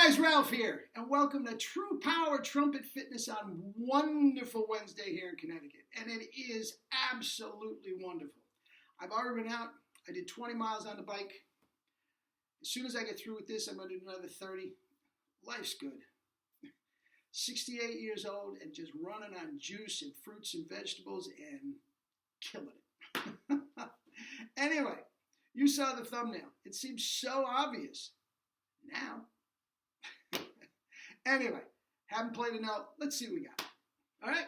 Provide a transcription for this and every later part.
guys, Ralph here, and welcome to True Power Trumpet Fitness on wonderful Wednesday here in Connecticut. And it is absolutely wonderful. I've already been out. I did 20 miles on the bike. As soon as I get through with this, I'm going to do another 30. Life's good. 68 years old and just running on juice and fruits and vegetables and killing it. Anyway, you saw the thumbnail. It seems so obvious now. Anyway, haven't played a note. Let's see what we got. All right?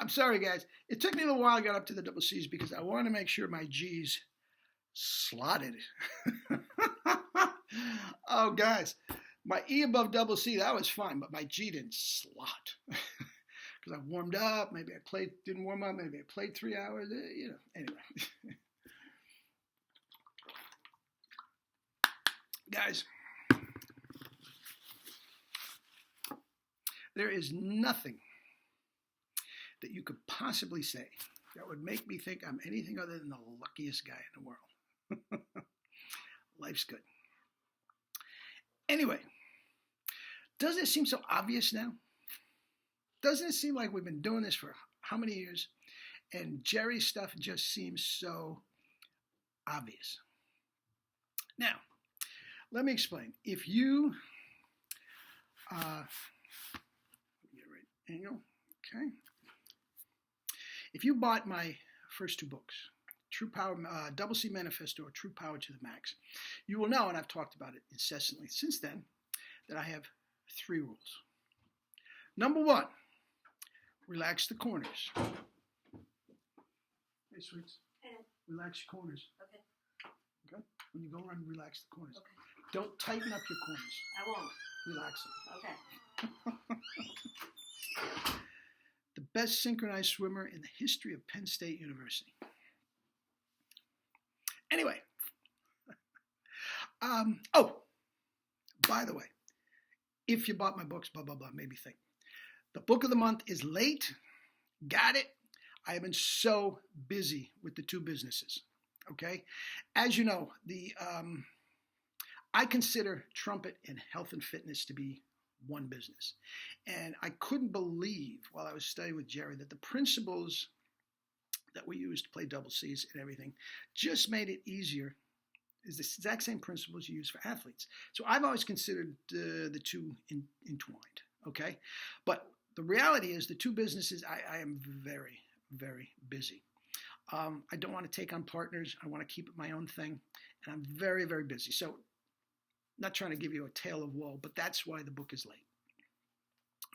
I'm sorry, guys. It took me a little while to get up to the double C's because I wanted to make sure my G's slotted. Oh, guys, my E above double C, that was fine, but my G didn't slot. Because I warmed up, maybe I didn't warm up, maybe I played 3 hours, anyway. Guys, there is nothing that you could possibly say that would make me think I'm anything other than the luckiest guy in the world. Life's good. Anyway, doesn't it seem so obvious now? Doesn't it seem like we've been doing this for how many years? And Jerry's stuff just seems so obvious. Now, let me explain. If you, get right angle, okay. If you bought my first 2 books, True Power, Double C Manifesto, or True Power to the Max, you will know, and I've talked about it incessantly since then, that I have 3 rules. Number 1, relax the corners. Hey, sweets. Hey. Relax your corners. Okay. Okay? When you go run, relax the corners. Okay. Don't tighten up your corners. I won't. Relax them. Okay. The best synchronized swimmer in the history of Penn State University. Anyway. Oh, by the way, if you bought my books, blah, blah, blah, made me think. The book of the month is late. Got it? I have been so busy with the 2 businesses. Okay? As you know, I consider trumpet and health and fitness to be one business. And I couldn't believe while I was studying with Jerry that the principles that we used to play double C's and everything just made it easier. Is the exact same principles you use for athletes. So I've always considered the 2 entwined, okay? But the reality is the 2 businesses, I am very, very busy. I don't want to take on partners. I want to keep it my own thing. And I'm very, very busy. So not trying to give you a tale of woe, but that's why the book is late.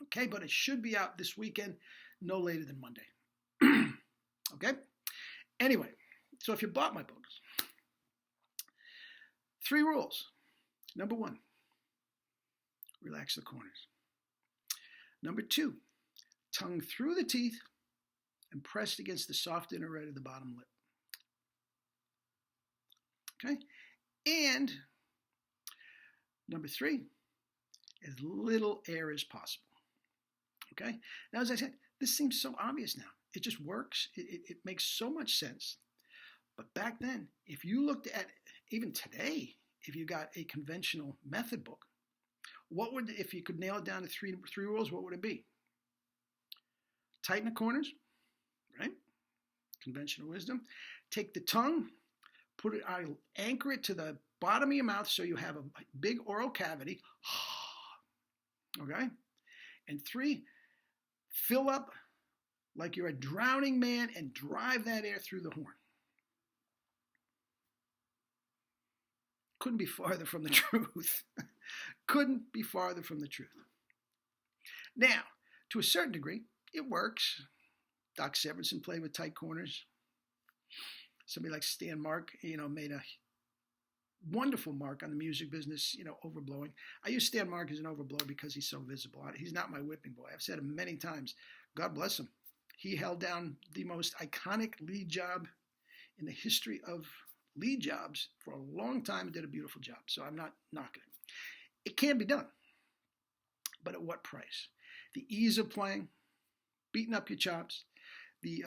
Okay, but it should be out this weekend, no later than Monday. Okay? Anyway, so if you bought my books, 3 rules. Number 1, relax the corners. Number 2, tongue through the teeth and pressed against the soft inner red of the bottom lip. Okay? And number 3, as little air as possible. Okay? Now, as I said, this seems so obvious now. It just works. It makes so much sense. But back then, if you looked at, even today, if you got a conventional method book, what would, if you could nail it down to three rules, what would it be? Tighten the corners, right? Conventional wisdom. Take the tongue, anchor it to the bottom of your mouth so you have a big oral cavity. Okay? And 3, fill up like you're a drowning man and drive that air through the horn. Couldn't be farther from the truth. Couldn't be farther from the truth. Now, to a certain degree, it works. Doc Severinsen played with tight corners. Somebody like Stan Mark, made a wonderful mark on the music business, overblowing. I use Stan Mark as an overblow because he's so visible. He's not my whipping boy. I've said it many times. God bless him. He held down the most iconic lead job in the history of lead jobs for a long time and did a beautiful job. So I'm not knocking it. It can be done. But at what price? The ease of playing, beating up your chops, the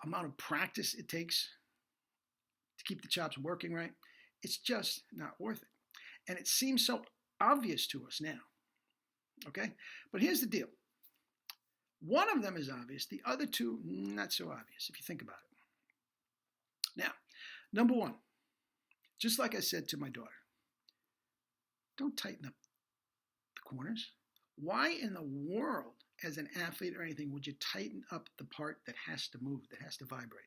amount of practice it takes to keep the chops working right, it's just not worth it. And it seems so obvious to us now. Okay? But here's the deal. One of them is obvious. The other two, not so obvious, if you think about it. Now, number one, just like I said to my daughter, don't tighten up the corners. Why in the world, as an athlete or anything, would you tighten up the part that has to move, that has to vibrate?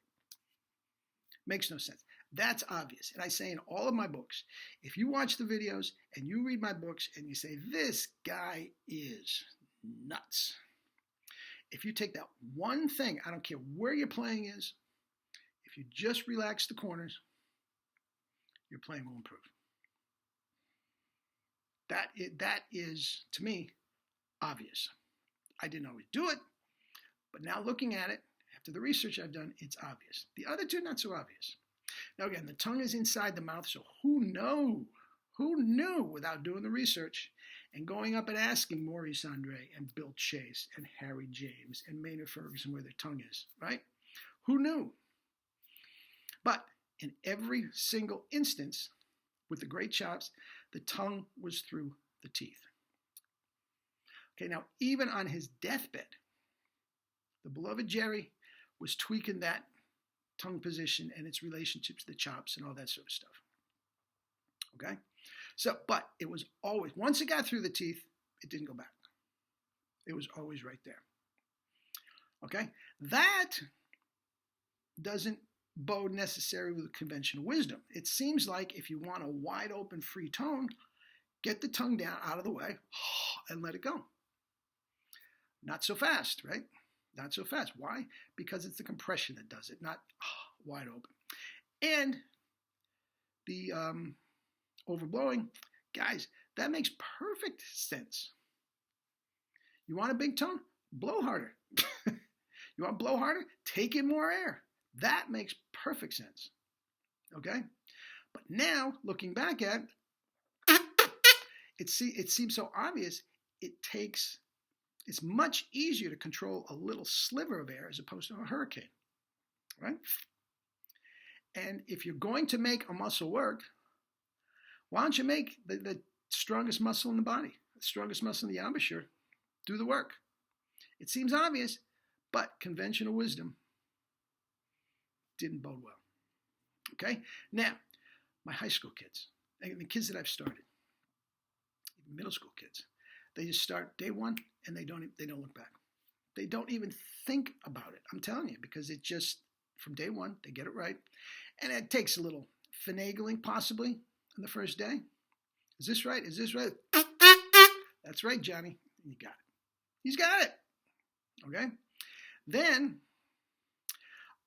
Makes no sense. That's obvious. And I say in all of my books, if you watch the videos and you read my books and you say, this guy is nuts. If you take that one thing, I don't care where your playing is, if you just relax the corners, your playing will improve. That is, to me, obvious. I didn't always do it, but now looking at it, after the research I've done, it's obvious. The other two, not so obvious. Now again, the tongue is inside the mouth, so who knew without doing the research and going up and asking Maurice Andre and Bill Chase and Harry James and Maynard Ferguson where their tongue is, right? Who knew? But in every single instance, with the great chops, the tongue was through the teeth. Okay, now even on his deathbed, the beloved Jerry was tweaking that tongue position and its relationship to the chops and all that sort of stuff. Okay? So, but it was always, once it got through the teeth, it didn't go back. It was always right there. Okay? That doesn't bode necessarily with conventional wisdom. It seems like if you want a wide open free tone, get the tongue down out of the way and let it go. Not so fast, right? Not so fast. Why? Because it's the compression that does it, not wide open. And the overblowing, guys, that makes perfect sense. You want a big tone? Blow harder. You want to blow harder? Take in more air. That makes perfect sense. Okay? But now, looking back at it, it seems so obvious. It's much easier to control a little sliver of air as opposed to a hurricane, right? And if you're going to make a muscle work, why don't you make the strongest muscle in the body, the strongest muscle in the embouchure, do the work? It seems obvious, but conventional wisdom didn't bode well. Okay? Now, my high school kids, the kids that I've started, even middle school kids, they just start day one and they don't look back. They don't even think about it. I'm telling you, because it just, from day one, they get it right. And it takes a little finagling, possibly, on the first day. Is this right? Is this right? That's right, Johnny. You got it. He's got it. Okay? Then,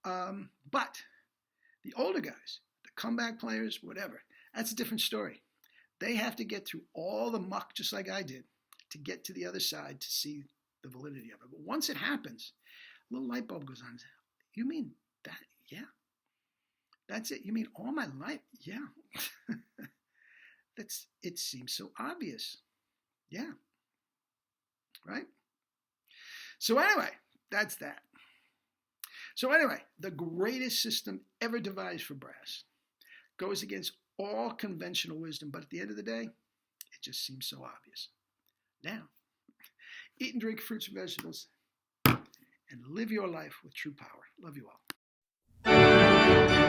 but the older guys, the comeback players, whatever, that's a different story. They have to get through all the muck, just like I did, to get to the other side to see the validity of it. But once it happens, a little light bulb goes on. You mean that? Yeah. That's it. You mean all my life? Yeah. It seems so obvious. Yeah. Right? So anyway, that's that. So anyway, the greatest system ever devised for brass goes against all conventional wisdom, but at the end of the day, it just seems so obvious. Now, eat and drink fruits and vegetables and live your life with true power. Love you all.